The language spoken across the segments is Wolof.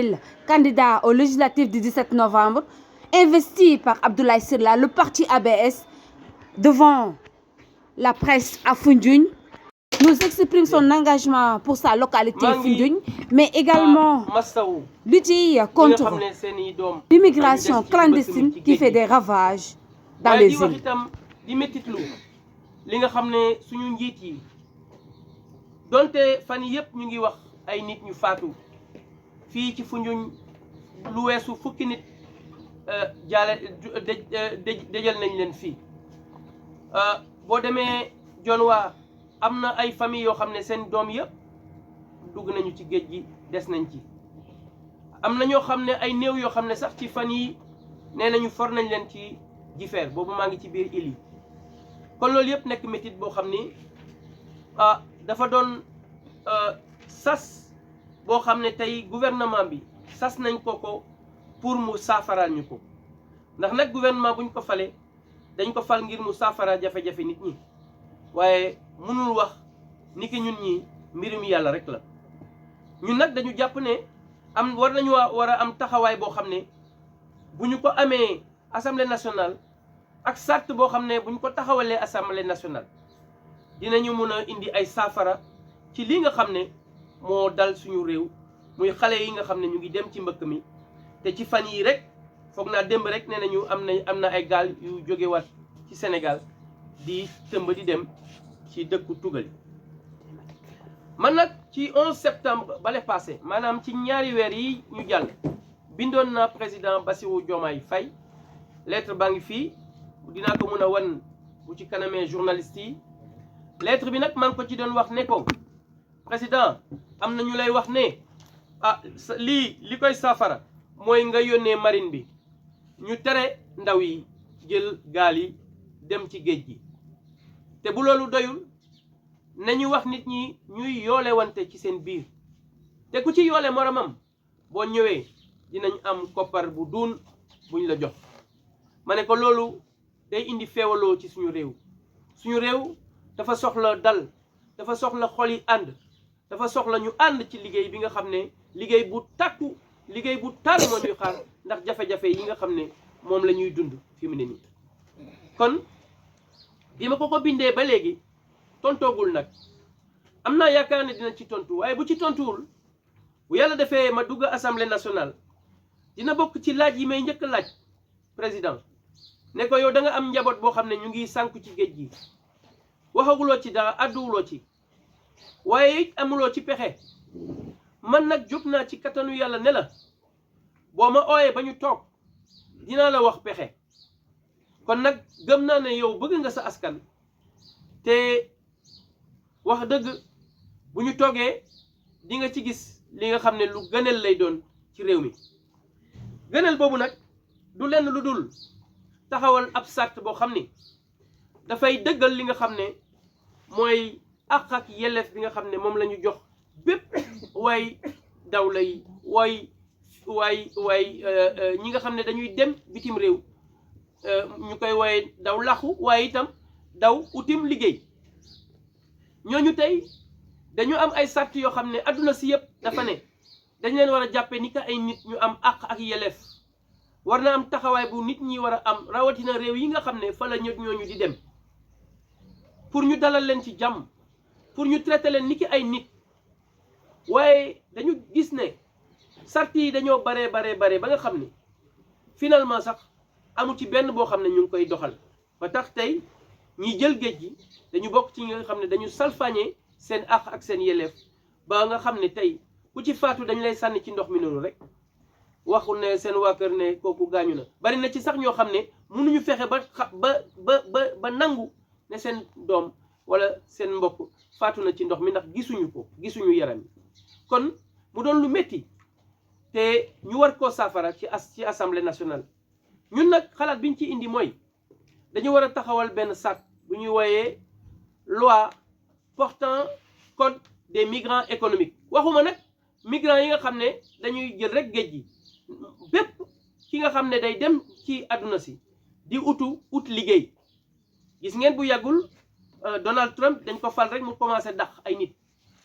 000 candidats aux législatives du 17 novembre, investi par Abdoulaye Sylla, le parti ABS, devant la presse à Foundiougne, nous exprime son engagement pour sa localité Foundiougne, mais également lutter contre l'immigration clandestine qui fait des ravages dans les îles. li nga xam ne suñu njiit yi donte fan yëpp ñu ngi wax ay nit ñu faatu fii ci Foundiougne lu weesu fukki nit dajal nañ leen fii boo demee Dionewar am na ay famille yoo xam ne seen doom yëpp dugg nañu ci géej gi des nañ ci am na ñoo xam ne ay néew yoo xam ne sax ci fan yi nee nañu for nañ leen ci Jifeer boobu maa ngi ci biir île yi kon loolu yëpp nekk métit boo xam ni dafa doon sas boo xam ne tey gouvernement bi sas nañ ko pour mu saafaraal ñu ko ndax nag gouvernement bu ñu ko falee dañ ko fal ngir mu saafara jafe-jafe nit ñi waaye mënul wax ni ki ñun ñi mbirum yàlla rek la ñun nag dañu jàpp ne war nañu war a am taxawaay boo xam ne bu ñu ko amee assemblée nationale ak sart boo xam ne bu ñu ko taxawalee assemblée nationale dinañu mun a indi ay saafara ci li nga xam ne moo dal suñu réew muy xale yi nga xam ne ñu ngi dem ci mbëkk mi te ci fan yii rek foog naa démb rek nee nañu am na ay gaal yu jógewaat ci Sénégal di tëmb di dem ci dëkku tugal yi man nag ci 11 septembre bale passé maanaam ci ñaari weer yi ñu jàll bindoon na président Bassirou Diomaye Faye lettre baa ngi fii dinaa ko mën a wan bu ci kanamee journaliste yi lettre bi nag maa ngi ko ci doon wax ne ko président am na ñu lay wax ne li koy saafara mooy nga yónnee marine bi ñu tere ndaw yi jël gaal yi dem ci géej gi te bu loolu doyul nañu wax nit ñi ñuy yoole wante ci seen biir te ku ci yoole moromam boo ñëwee dinañ am koppar bu duun buñ la jox ma ne ko loolu day indi feewaloo ci suñu réew dafa soxla dal dafa soxla xol yi ànd dafa soxla ñu ànd ci liggéey bi nga xam ne liggéey bu takku liggéey bu tar moo ñuy xaar ndax jafe-jafe yi nga xam ne moom la ñuy dund fi mu ne nii kon bi ma ko bindee ba léegi tontoogul nag am naa yaakaar ne dina ci tontu waaye bu ci tontuwul bu yàlla defee ma dugg assemblée nationale dina bokk ci laaj yi may njëkk laaj président ne ko yow da nga am njaboot boo xam ne ñu ngi sànku ci géej gi waxaguloo ci dara àdduwuloo ci waaye it amuloo ci pexe man nag jóg naa ci kattanu yàlla ne la boo ma ooyee ba ñu toog dinaa la wax pexe kon nag gëm naa ne yow bëgg nga sa askan te wax dëgg bu ñu toogee di nga ci gis li nga xam ne lu gënal lay doon ci réew mi gënal boobu nag du lenn lu dul taxawal ab sart boo xam ni dafay dëggal li nga xam ne mooy àq ak yelleef bi nga xam ne moom la ñu jox bépp waay daw lay waay ñi nga xam ne dañuy dem bitim réew ñu koy wooye daw laxu waaye itam daw utim liggéey ñooñu tey dañu am ay sart yoo xam ne adduna si yëpp dafa ne dañ leen war a jàppe ni ka ay nit ñu am àq ak yelleef war na am taxawaay bu nit ñi war a am rawatina réew yi nga xam ne fa la ñooñu di dem pour ñu dalal leen ci jàmm pour ñu traité leen ni ki ay nit waaye dañu gis ne sart yi dañoo bare ba nga xam ne finalement sax amu ci benn boo xam ne ñu ngi koy doxal ba tax tey ñi jël géej gi dañu bokk ci ñi nga xam ne dañu salfaañee seen àq ak seen yelleef ba nga xam ne tey ku ci faatu dañ lay sànni ci ndox mi noonu rek waxul ne seen waa kër ne kooku gaañu na bari na ci sax ñoo xam ne mënuñu fexe ba nangu ne seen doom wala seen mbokk faatu na ci ndox mi ndax gisuñu yaram yi kon mu doon lu métti te ñu war koo saafara ci assemblée nationale ñun nag xalaat biñ ci indi mooy dañu war a taxawal benn sart bu ñuy wooyee loi portant code des migrants économiques waxuma nag migrants yi nga xam ne dañuy jël rek géej gi bépp ki nga xam ne day dem ci àdduna si di ut liggéey gis ngeen bu yàggul Donald Trump dañ ko fal rek mu commencé dàq ay nit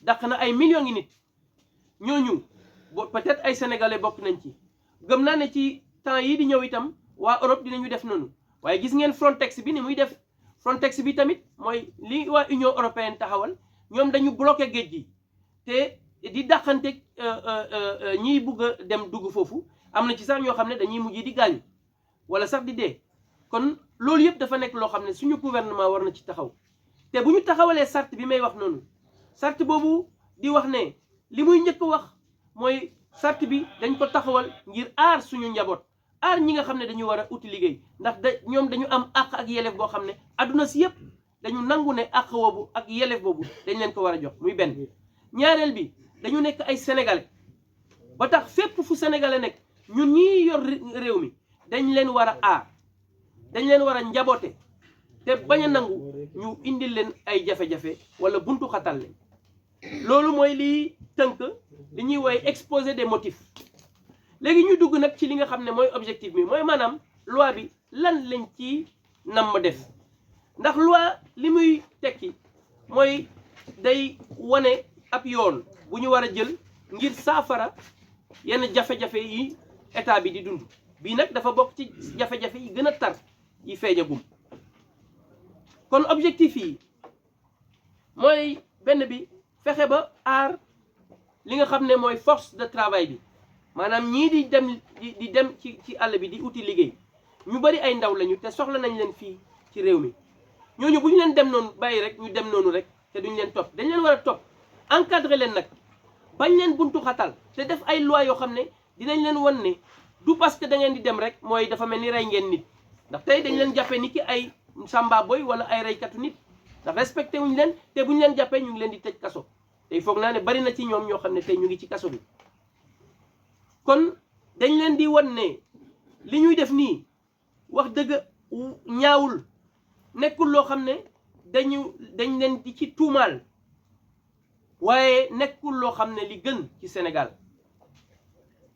dàq na ay millions ngi nit ñooñu peut-être ay sénégalais bokk nañ ci gëm naa ne ci temps yi di ñëw itam waa Europe dinañu def noonu waaye gis ngeen Frontex bi ni muy def Frontex bi tamit mooy li waa Union européenne taxawal ñoom dañu bloqué géej gi te di dàqante ñiy bugg a dem dugg foofu am na ci sax ñoo xam ne dañuy mujj di gaañu wala sax di dee kon loolu yëpp dafa nekk loo xam ne suñu gouvernement war na ci taxaw te bu ñu taxawalee charte bi may wax noonu charte boobu di wax ne li muy njëkk wax mooy charte bi dañ ko taxawal ngir aar suñu njaboot aar ñi nga xam ne dañu war a uti liggéey ndax ñoom dañu am àq ak yelleef boo xam ne adduna si yëpp dañu nangu ne àq boobu ak yelleef boobu dañ leen ko war a jox muy benn ñaareel bi dañu nekk ay sénégalais ba tax fépp fu sénégalais nekk ñun ñii yor réew mi dañ leen war a aar dañ leen war a njaboote te bañ a nangu ñu indil leen ay jafe-jafe wala buntu xatal leen loolu mooy liy tënk li ñuy woy exposé des motifs léegi ñu dugg nag ci li nga xam ne mooy objectif bi mooy maanaam loi bi lan lañ ci namm def ndax loi li muy tekki mooy day wane ab yoon bu ñu war a jël ngir saafara yenn jafe-jafe yi état bi di dund bii nag dafa bokk ci jafe-jafe yi gën a tar yi feeñagum kon objectif yi mooy benn bi fexe ba aar li nga xam ne mooy force de travail bi maanaam ñii di dem ci àll bi di uti liggéey ñu bari ay ndaw lañu te soxla nañ leen fii ci réew mi ñooñu bu ñu leen dem noonu bàyyi rek ñu dem noonu rek te duñ leen topp dañ leen war a topp encadrer leen nag bañ leen buntu xatal te def ay loi yoo xam ne dinañ leen wan ne du parce que da ngeen di dem rek mooy dafa mel ni rey ngeen nit ndax tey dañ leen jàppee ni ki ay samba boy wala ay reykatu nit ndax respecté wuñ leen te bu ñu leen jàppee ñu ngi leen di tëj kaso tey foog naa ne bari na ci ñoom ñoo xam ne tey ñu ngi ci kaso bi kon dañ leen di wan ne li ñuy def nii wax dëgg ñaawul nekkul loo xam ne dañ leen di ci tuumaal waaye nekkul loo xam ne li gën ci Sénégal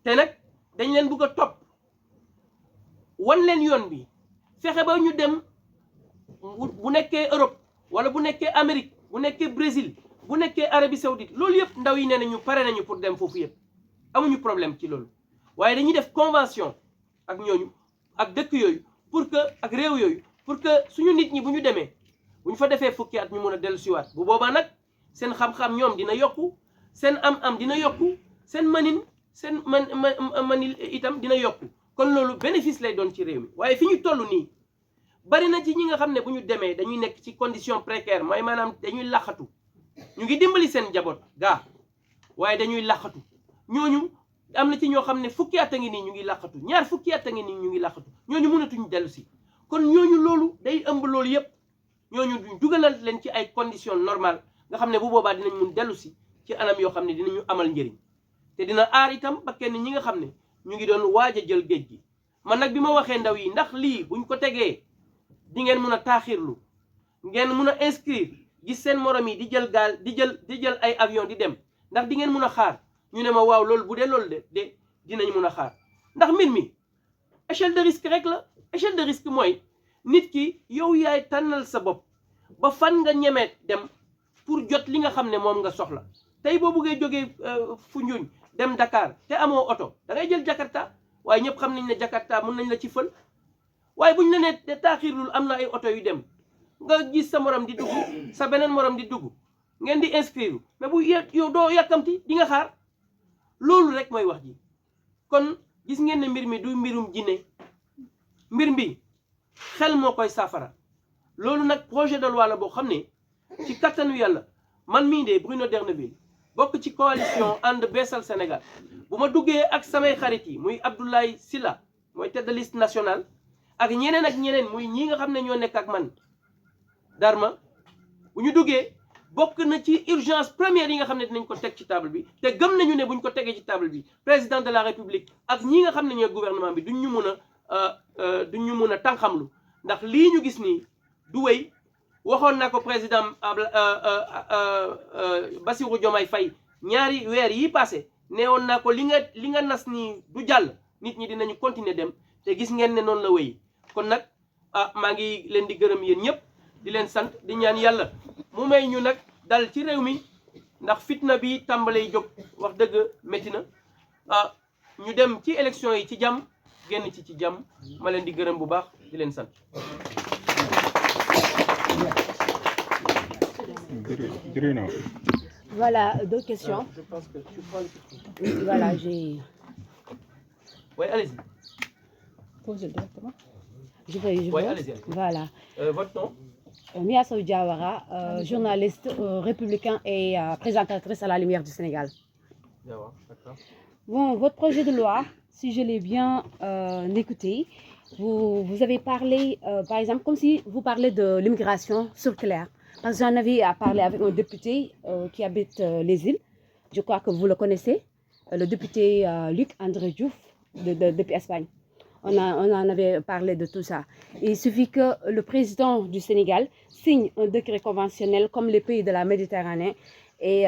te nag dañ leen bëgg a topp wan leen yoon bi fexe ba ñu dem bu nekkee Europe wala bu nekkee Amérique bu nekkee Brésil bu nekkee Arabie Saoudite loolu yëpp ndaw yi nee nañu pare nañu pour dem foofu yëpp amuñu problème ci loolu waaye dañuy def convention ak ñooñu ak dëkk yooyu pour que ak réew yooyu pour que suñu nit ñi bu ñu demee bu ñu fa defee fukki at ñu mun a dellu siwaat bu boobaa nag seen xam-xam ñoom dina yokku seen am-am dina yokku seen manin seen manil itam dina yokku kon loolu bénéfice lay doon ci réew mi waaye fi ñu toll nii bari na ci ñi nga xam ne bu ñu demee dañuy nekk ci condition précaire mooy maanaam dañuy laxatu ñu ngi dimbali seen njaboot gaa waaye dañuy laxatu ñooñu am na ci ñoo xam ne fukki at a ngi nii ñu ngi laxatu ñaar fukki at a ngi nii ñu ngi laxatu ñooñu mënatuñu dellu si kon ñooñu loolu day ëmb loolu yëpp ñooñu duñ dugalal leen ci ay conditions normales nga xam ne bu boobaa dinañ mun dellu si ci anam yoo xam ne dinañu amal njëriñ te dina aar itam ba kenn ñi nga xam ne ñu ngi doon waaj a jël géej gi man nag bi ma waxee ndaw yi ndax lii buñ ko tegee di ngeen mun a taaxirlu ngeen mun a inscrire gis seen morom yi di jël gaal di jël ay avion di dem ndax di ngeen mun a xaar ñu ne ma waaw loolu bu dee loolu de dinañ mun a xaar ndax mbir mi échelle de risque rek la échelle de risque mooy nit ki yow yaay tànnal sa bopp ba fan nga ñemee dem pour jot li nga xam ne moom nga soxla tey boo buggee jógee Foundiougne dem Dakar te amoo oto da ngay jël Jakarta waaye ñëpp xam nañ ne Jakarta mun nañ la ci fël waaye buñ la nee de taaxirlul am na ay oto yu dem nga gis sa morom di dugg sa beneen morom di dugg ngeen di inscrire mais bu yow doo yàkkamti di nga xaar loolu rek mooy wax ji kon gis ngeen ne mbir mi du mbirum jinne mbir mi xel moo koy saafara loolu nag projet de loi la boo xam ne ci kattanu yàlla man mii de Bruno D'erneville bokk ci coalition ànd beesal Sénégal bu ma duggee ak samay xarit yi muy Abdoulaye Sylla mooy tête de liste nationale ak ñeneen muy ñi nga xam ne ñoo nekk ak man Darma bu ñu duggee bokk na ci urgence première yi nga xam ne dinañ ko teg ci table bi te gëm nañu ne buñ ko tegee ci table bi président de la république ak ñi nga xam ne ñooy gouvernement bi duñ ñu mun a tànqamlu ndax lii ñu gis nii du wéy waxoon na ko président Bassirou Diomaye Faye ñaari weer yi passé neewoon naa ko li nga nas nii du jàll nit ñi dinañu continuer dem te gis ngeen ne noonu la wéy kon nag maa ngi leen di gërëm yéen ñëpp di leen sant di ñaan yàlla mu may ñu nag dal ci réew mi ndax fitna bi tàmbalee jóg wax dëgg métti na ñu dem ci élection yi ci jàmm génn ci jàmm ma leen di gërëm bu baax di leen sant. Voilà, d'autres questions. Je pense que tu prends le... Oui, voilà, j'ai... Oui, allez-y. Posez directement. Je Oui, vais. allez-y. Voilà. Votre nom? Mia Sow Diawara, journaliste républicain et présentatrice à la Lumière du Sénégal. D'accord. Bon, votre projet de loi, si je l'ai bien écouté, vous avez parlé, par exemple, comme si vous parlez de l'immigration circulaire. Parce que j'en avais à parler avec un député qui habite les îles. Je crois que vous le connaissez, le député Luc André Diouf depuis Espagne. On en avait parlé de tout ça. Il suffit que le président du Sénégal signe un décret conventionnel comme les pays de la Méditerranée et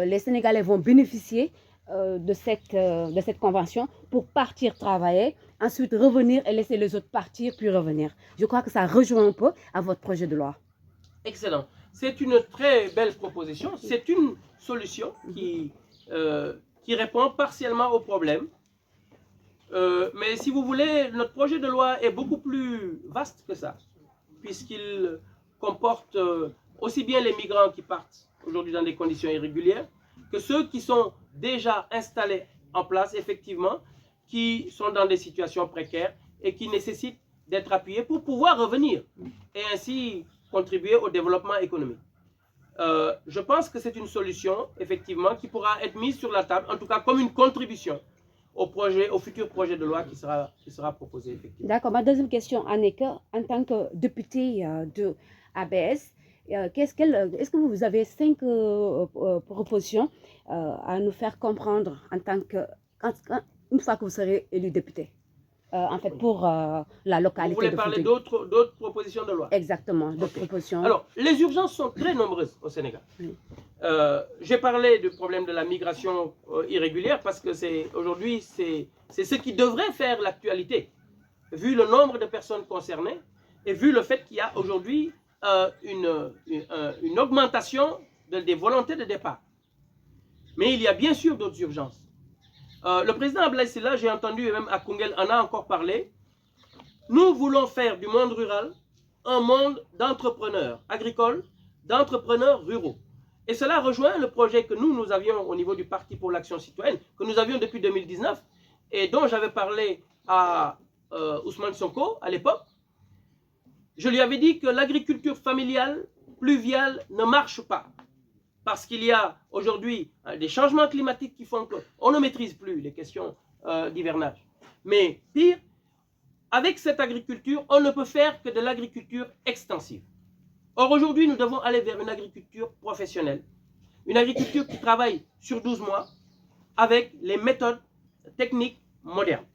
les Sénégalais vont bénéficier de cette convention pour partir travailler, ensuite revenir et laisser les autres partir puis revenir. Je crois que ça rejoint un peu à votre projet de loi. Excellent. C'est une très belle proposition. C'est une solution qui répond partiellement au problème. Mais si vous voulez, notre projet de loi est beaucoup plus vaste que ça, puisqu'il comporte aussi bien les migrants qui partent aujourd'hui dans des conditions irrégulières, que ceux qui sont déjà installés en place, effectivement, qui sont dans des situations précaires et qui nécessitent d'être appuyés pour pouvoir revenir et ainsi contribuer au développement économique. Je pense que c'est une solution, effectivement, qui pourra être mise sur la table, en tout cas comme une contribution au futur projet de loi qui sera proposé, effectivement. D'accord. Ma deuxième question en est que, en tant que député de ABS, est-ce que vous avez 5 propositions à nous faire comprendre en tant que, une fois que vous serez élu député, en fait, pour la localité. Vous voulez parler d'autres propositions de loi? Exactement, d'autres propositions. Alors, les urgences sont très nombreuses au Sénégal. Oui. J'ai parlé du problème de la migration irrégulière parce que aujourd'hui, c'est ce qui devrait faire l'actualité, vu le nombre de personnes concernées et vu le fait qu'il y a aujourd'hui une augmentation des volontés de départ. Mais il y a bien sûr d'autres urgences. Le président Abdoulaye Sylla, j'ai entendu, et même à Koungheul en a encore parlé, nous voulons faire du monde rural un monde d'entrepreneurs agricoles, d'entrepreneurs ruraux. Et cela rejoint le projet que nous avions au niveau du Parti pour l'Action citoyenne, que nous avions depuis 2019, et dont j'avais parlé à Ousmane Sonko à l'époque. Je lui avais dit que l'agriculture familiale, pluviale, ne marche pas. Parce qu'il y a aujourd'hui des changements climatiques qui font qu'on ne maîtrise plus les questions d'hivernage. Mais pire, avec cette agriculture, on ne peut faire que de l'agriculture extensive. Or, aujourd'hui, nous devons aller vers une agriculture professionnelle, une agriculture qui travaille sur 12 mois avec les méthodes techniques modernes.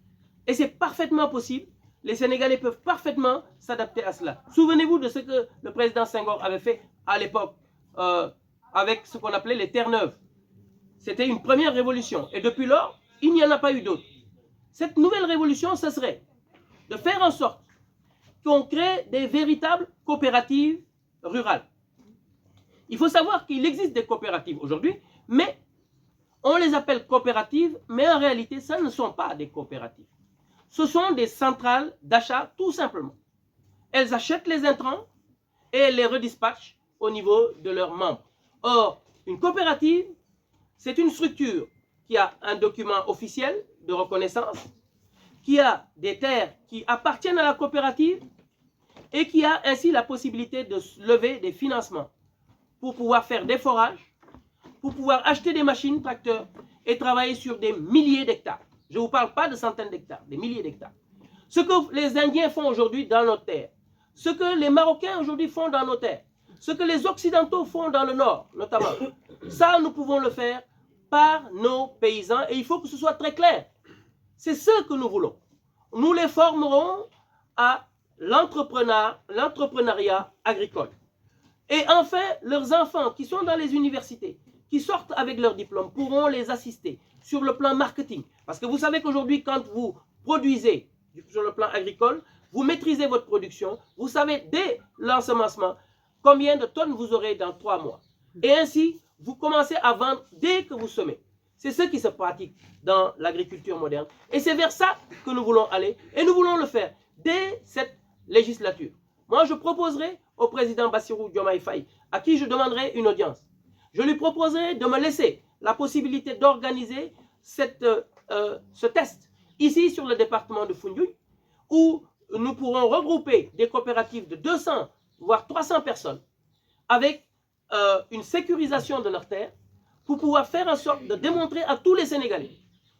Et c'est parfaitement possible. Les Sénégalais peuvent parfaitement s'adapter à cela. Souvenez-vous de ce que le président Senghor avait fait à l'époque avec ce qu'on appelait les terres neuves. C'était une première révolution. Et depuis lors, il n'y en a pas eu d'autre. Cette nouvelle révolution, ce serait de faire en sorte qu'on crée des véritables coopératives rurales. Il faut savoir qu'il existe des coopératives aujourd'hui, mais on les appelle coopératives, mais en réalité, ça ne sont pas des coopératives. Ce sont des centrales d'achat, tout simplement. Elles achètent les intrants et elles les redispatchent au niveau de leurs membres. Or, une coopérative, c'est une structure qui a un document officiel de reconnaissance, qui a des terres qui appartiennent à la coopérative et qui a ainsi la possibilité de lever des financements pour pouvoir faire des forages, pour pouvoir acheter des machines, tracteurs et travailler sur des milliers d'hectares. Je ne vous parle pas de centaines d'hectares, des milliers d'hectares. Ce que les Indiens font aujourd'hui dans nos terres, ce que les Marocains aujourd'hui font dans nos terres, ce que les Occidentaux font dans le Nord, notamment, ça, nous pouvons le faire par nos paysans et il faut que ce soit très clair. C'est ce que nous voulons. Nous les formerons à l'entrepreneuriat agricole. Et enfin, leurs enfants qui sont dans les universités, qui sortent avec leur diplôme, pourront les assister sur le plan marketing. Parce que vous savez qu'aujourd'hui, quand vous produisez sur le plan agricole, vous maîtrisez votre production, vous savez dès l'ensemencement combien de tonnes vous aurez dans 3 mois. Et ainsi, vous commencez à vendre dès que vous semez. C'est ce qui se pratique dans l'agriculture moderne. Et c'est vers ça que nous voulons aller. Et nous voulons le faire dès cette législature. Moi, je proposerai au président Bassirou Diomaye Faye, à qui je demanderai une audience, je lui proposerai de me laisser la possibilité d'organiser ce test ici sur le département de Foundiougne, où nous pourrons regrouper des coopératives de 200 voire 300 personnes avec une sécurisation de leurs terres pour pouvoir faire en sorte de démontrer à tous les Sénégalais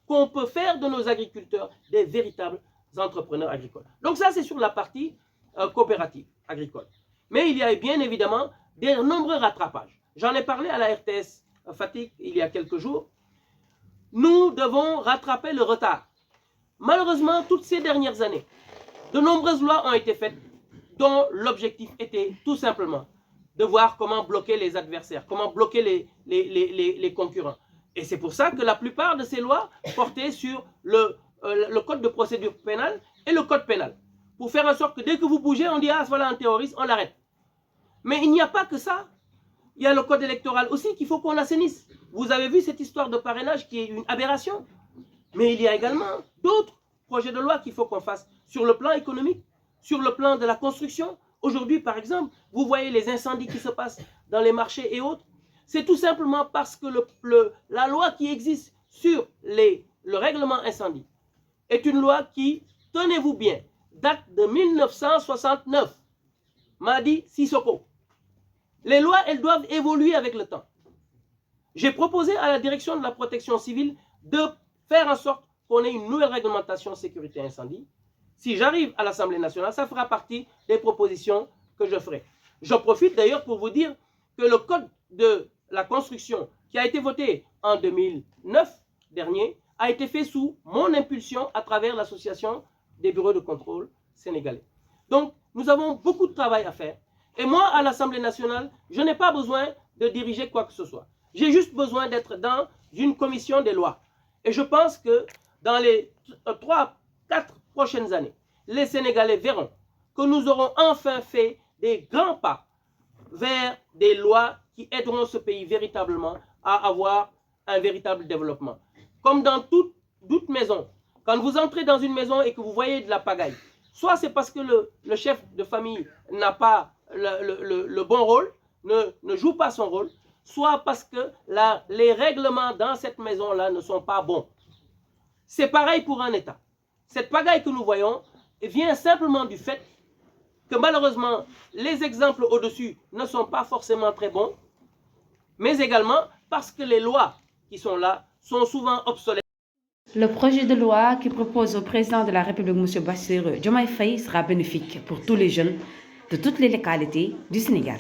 qu'on peut faire de nos agriculteurs des véritables entrepreneurs agricoles. Donc ça, c'est sur la partie coopérative agricole. Mais il y a bien évidemment de nombreux rattrapages. J'en ai parlé à la RTS Fatick il y a quelques jours. Nous devons rattraper le retard. Malheureusement, toutes ces dernières années, de nombreuses lois ont été faites dont l'objectif était tout simplement de voir comment bloquer les adversaires, comment bloquer les concurrents. Et c'est pour ça que la plupart de ces lois portaient sur le code de procédure pénale et le code pénal. Pour faire en sorte que dès que vous bougez, on dit « Ah, voilà un terroriste, on l'arrête ». Mais il n'y a pas que ça. Il y a le code électoral aussi qu'il faut qu'on assainisse. Vous avez vu cette histoire de parrainage qui est une aberration. Mais il y a également d'autres projets de loi qu'il faut qu'on fasse sur le plan économique, sur le plan de la construction. Aujourd'hui, par exemple, vous voyez les incendies qui se passent dans les marchés et autres. C'est tout simplement parce que la loi qui existe sur le règlement incendie est une loi qui, tenez-vous bien, date de 1969. Madi Sissoko. Les lois, elles doivent évoluer avec le temps. J'ai proposé à la direction de la protection civile de faire en sorte qu'on ait une nouvelle réglementation sécurité incendie. Si j'arrive à l'Assemblée nationale, ça fera partie des propositions que je ferai. Je profite d'ailleurs pour vous dire que le code de la construction qui a été voté en 2009 dernier a été fait sous mon impulsion à travers l'association des bureaux de contrôle sénégalais. Donc, nous avons beaucoup de travail à faire. Et moi, à l'Assemblée nationale, je n'ai pas besoin de diriger quoi que ce soit. J'ai juste besoin d'être dans une commission des lois. Et je pense que dans les 3-4 prochaines années, les Sénégalais verront que nous aurons enfin fait des grands pas vers des lois qui aideront ce pays véritablement à avoir un véritable développement. Comme dans toute maison, quand vous entrez dans une maison et que vous voyez de la pagaille, soit c'est parce que le chef de famille n'a pas le bon rôle, ne joue pas son rôle, soit parce que les règlements dans cette maison-là ne sont pas bons. C'est pareil pour un État. Cette pagaille que nous voyons vient simplement du fait que malheureusement, les exemples au-dessus ne sont pas forcément très bons, mais également parce que les lois qui sont là sont souvent obsolètes. Le projet de loi qui propose au président de la République, M. Bassirou Diomaye Faye, sera bénéfique pour tous les jeunes de toutes les localités du Sénégal.